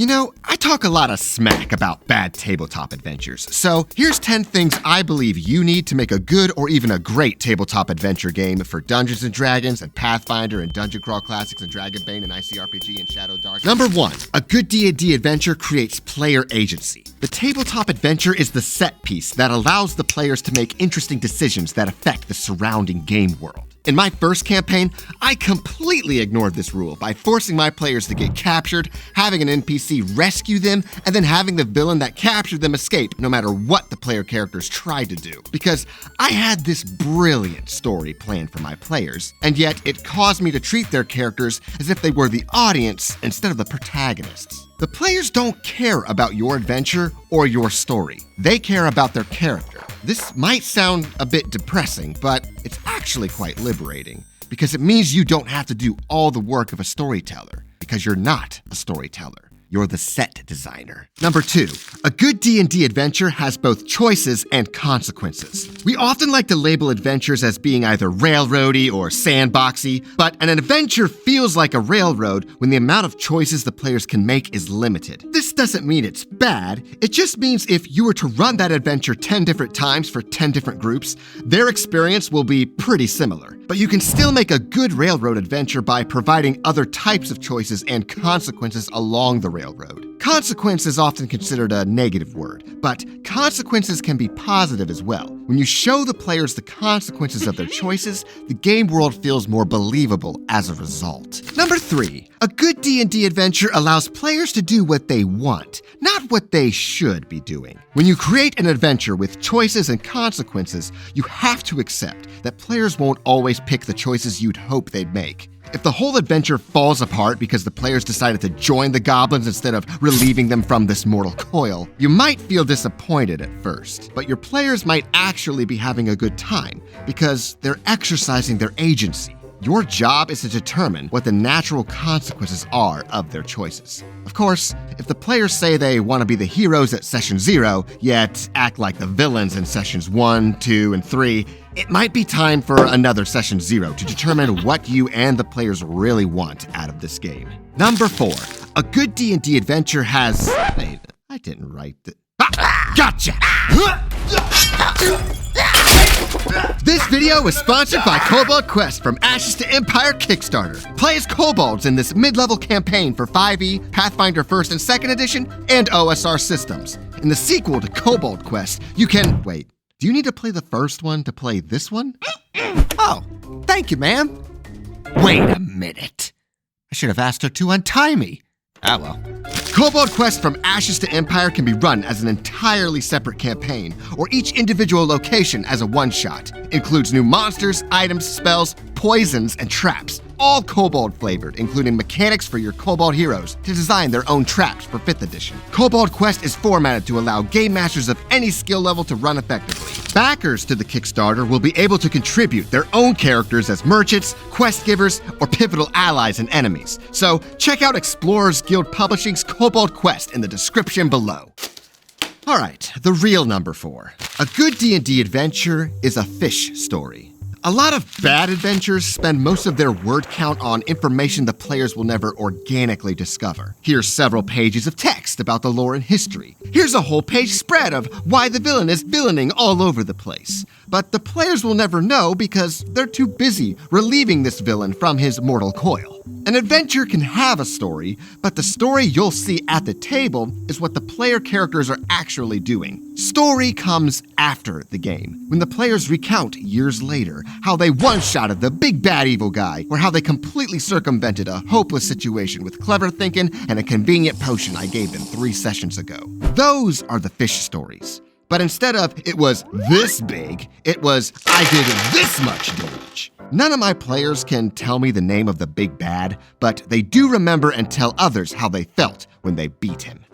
You know, I talk a lot of smack about bad tabletop adventures, so here's 10 things I believe you need to make a good or even a great tabletop adventure game for Dungeons & Dragons and Pathfinder and Dungeon Crawl Classics and Dragonbane and ICRPG and Shadow Dark. Number 1, a good D&D adventure creates player agency. The tabletop adventure is the set piece that allows the players to make interesting decisions that affect the surrounding game world. In my first campaign, I completely ignored this rule by forcing my players to get captured, having an NPC rescue them, and then having the villain that captured them escape no matter what the player characters tried to do. Because I had this brilliant story planned for my players, and yet it caused me to treat their characters as if they were the audience instead of the protagonists. The players don't care about your adventure or your story. They care about their character. This might sound a bit depressing, but it's actually quite liberating, because it means you don't have to do all the work of a storyteller, because you're not a storyteller. You're the set designer. Number 2, a good D&D adventure has both choices and consequences. We often like to label adventures as being either railroady or sandboxy, but an adventure feels like a railroad when the amount of choices the players can make is limited. This doesn't mean it's bad, it just means if you were to run that adventure 10 different times for 10 different groups, their experience will be pretty similar. But you can still make a good railroad adventure by providing other types of choices and consequences along the railroad. Consequence is often considered a negative word, but consequences can be positive as well. When you show the players the consequences of their choices, the game world feels more believable as a result. Number 3, a good D&D adventure allows players to do what they want, not what they should be doing. When you create an adventure with choices and consequences, you have to accept that players won't always pick the choices you'd hope they'd make. If the whole adventure falls apart because the players decided to join the goblins instead of relieving them from this mortal coil, you might feel disappointed at first, but your players might actually be having a good time because they're exercising their agency. Your job is to determine what the natural consequences are of their choices. Of course, if the players say they want to be the heroes at session 0, yet act like the villains in sessions 1, 2, and 3, it might be time for another session 0 to determine what you and the players really want out of this game. Number 4, a good D&D adventure has... Wait, I didn't write the... Gotcha! This video is sponsored by Kobold Quest from Ashes to Empire Kickstarter. Play as kobolds in this mid-level campaign for 5e, Pathfinder 1st and 2nd edition, and OSR systems. In the sequel to Kobold Quest, you can... Wait, do you need to play the first one to play this one? Oh, thank you, ma'am. Wait a minute. I should have asked her to untie me. Ah, well. Kobold Quest from Ashes to Empire can be run as an entirely separate campaign, or each individual location as a one-shot. Includes new monsters, items, spells, poisons, and traps. All kobold flavored, including mechanics for your kobold heroes to design their own traps for 5th edition. Kobold Quest is formatted to allow game masters of any skill level to run effectively. Backers to the Kickstarter will be able to contribute their own characters as merchants, quest givers, or pivotal allies and enemies. So check out Explorers Guild Publishing's Kobold Quest in the description below. Alright, the real number 4. A good D&D adventure is a fish story. A lot of bad adventures spend most of their word count on information the players will never organically discover. Here's several pages of text about the lore and history. Here's a whole page spread of why the villain is villaining all over the place. But the players will never know because they're too busy relieving this villain from his mortal coil. An adventure can have a story, but the story you'll see at the table is what the player characters are actually doing. Story comes after the game, when the players recount years later how they one-shotted the big bad evil guy, or how they completely circumvented a hopeless situation with clever thinking and a convenient potion I gave them 3 sessions ago. Those are the fish stories. But instead of, it was this big, it was, I did this much damage. None of my players can tell me the name of the big bad, but they do remember and tell others how they felt when they beat him.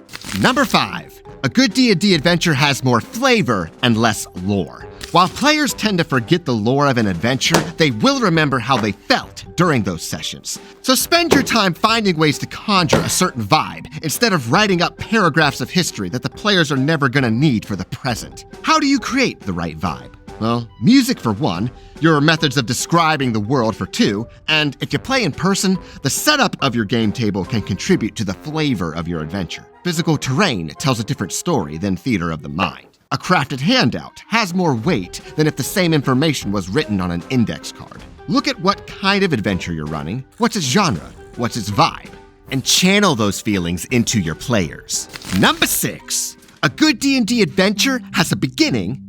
Number 5, a good D&D adventure has more flavor and less lore. While players tend to forget the lore of an adventure, they will remember how they felt during those sessions. So spend your time finding ways to conjure a certain vibe, instead of writing up paragraphs of history that the players are never gonna need for the present. How do you create the right vibe? Well, music for one, your methods of describing the world for two, and if you play in person, the setup of your game table can contribute to the flavor of your adventure. Physical terrain tells a different story than theater of the mind. A crafted handout has more weight than if the same information was written on an index card. Look at what kind of adventure you're running, what's its genre, what's its vibe, and channel those feelings into your players. Number 6. A good D&D adventure has a beginning,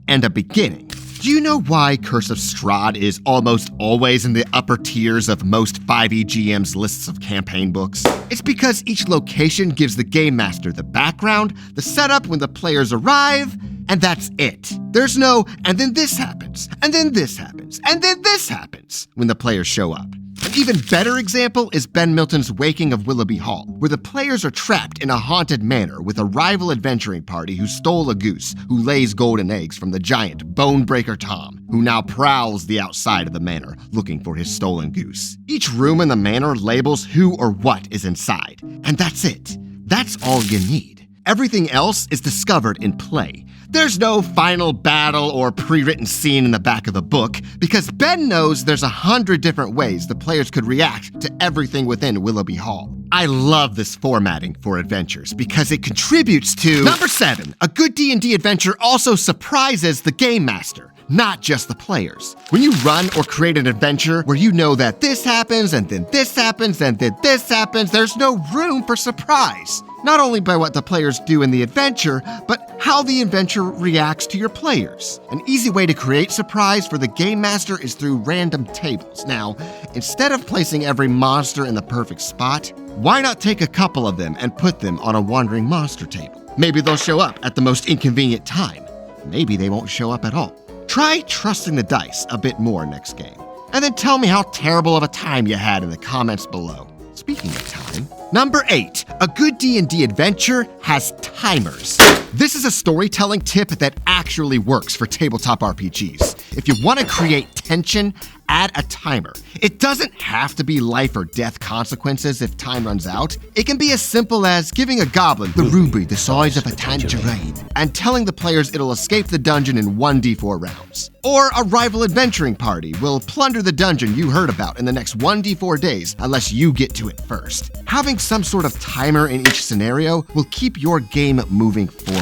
and a beginning. Do you know why Curse of Strahd is almost always in the upper tiers of most 5e GM's lists of campaign books? It's because each location gives the game master the background, the setup when the players arrive, and that's it. There's no, and then this happens, and then this happens, and then this happens when the players show up. An even better example is Ben Milton's Waking of Willoughby Hall, where the players are trapped in a haunted manor with a rival adventuring party who stole a goose who lays golden eggs from the giant Bonebreaker Tom, who now prowls the outside of the manor looking for his stolen goose. Each room in the manor labels who or what is inside, and that's it. That's all you need. Everything else is discovered in play. There's no final battle or pre-written scene in the back of the book because Ben knows there's 100 different ways the players could react to everything within Willoughby Hall. I love this formatting for adventures because it contributes to... Number 7. A good D&D adventure also surprises the game master, not just the players. When you run or create an adventure where you know that this happens, and then this happens, and then this happens, there's no room for surprise. Not only by what the players do in the adventure, but how the adventure reacts to your players. An easy way to create surprise for the game master is through random tables. Now, instead of placing every monster in the perfect spot, why not take a couple of them and put them on a wandering monster table? Maybe they'll show up at the most inconvenient time. Maybe they won't show up at all. Try trusting the dice a bit more next game, and then tell me how terrible of a time you had in the comments below. Speaking of time, number 8, a good D&D adventure has timers. This is a storytelling tip that actually works for tabletop RPGs. If you want to create tension, add a timer. It doesn't have to be life or death consequences if time runs out. It can be as simple as giving a goblin the ruby the size of a tangerine and telling the players it'll escape the dungeon in 1d4 rounds. Or a rival adventuring party will plunder the dungeon you heard about in the next 1d4 days unless you get to it first. Having some sort of timer in each scenario will keep your game moving forward.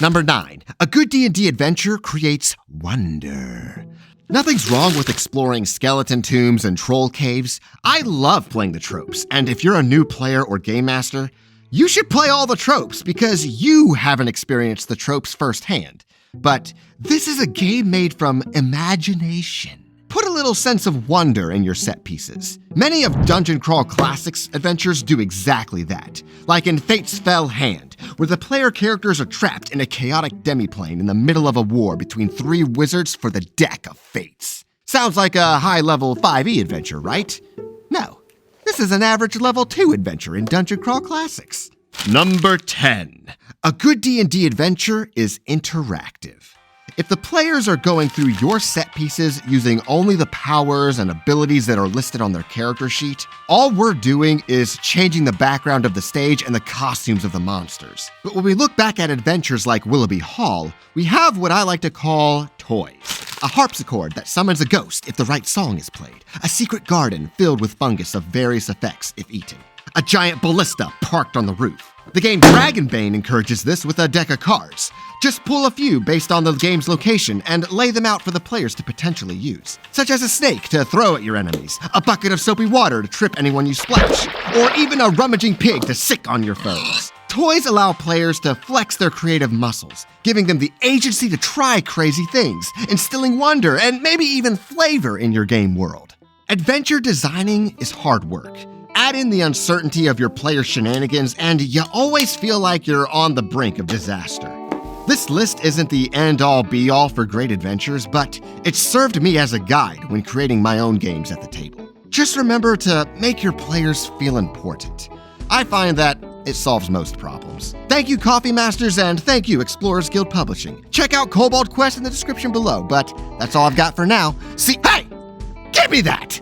Number 9, a good D&D adventure creates wonder. Nothing's wrong with exploring skeleton tombs and troll caves. I love playing the tropes, and if you're a new player or game master, you should play all the tropes because you haven't experienced the tropes firsthand. But this is a game made from imagination. Put a little sense of wonder in your set pieces. Many of Dungeon Crawl Classics adventures do exactly that, like in Fate's Fell Hand, where the player characters are trapped in a chaotic demiplane in the middle of a war between 3 wizards for the Deck of Fates. Sounds like a high-level 5e adventure, right? No, this is an average level 2 adventure in Dungeon Crawl Classics. Number 10. A good D&D adventure is interactive. If the players are going through your set pieces using only the powers and abilities that are listed on their character sheet, all we're doing is changing the background of the stage and the costumes of the monsters. But when we look back at adventures like Willoughby Hall, we have what I like to call toys. A harpsichord that summons a ghost if the right song is played. A secret garden filled with fungus of various effects if eaten. A giant ballista parked on the roof. The game Dragonbane encourages this with a deck of cards. Just pull a few based on the game's location and lay them out for the players to potentially use, such as a snake to throw at your enemies, a bucket of soapy water to trip anyone you splash, or even a rummaging pig to sick on your foes. Toys allow players to flex their creative muscles, giving them the agency to try crazy things, instilling wonder and maybe even flavor in your game world. Adventure designing is hard work. Add in the uncertainty of your player shenanigans, and you always feel like you're on the brink of disaster. This list isn't the end-all be-all for great adventures, but it served me as a guide when creating my own games at the table. Just remember to make your players feel important. I find that it solves most problems. Thank you, Coffee Masters, and thank you, Explorers Guild Publishing. Check out Kobold Quest in the description below, but that's all I've got for now. Hey! Give me that!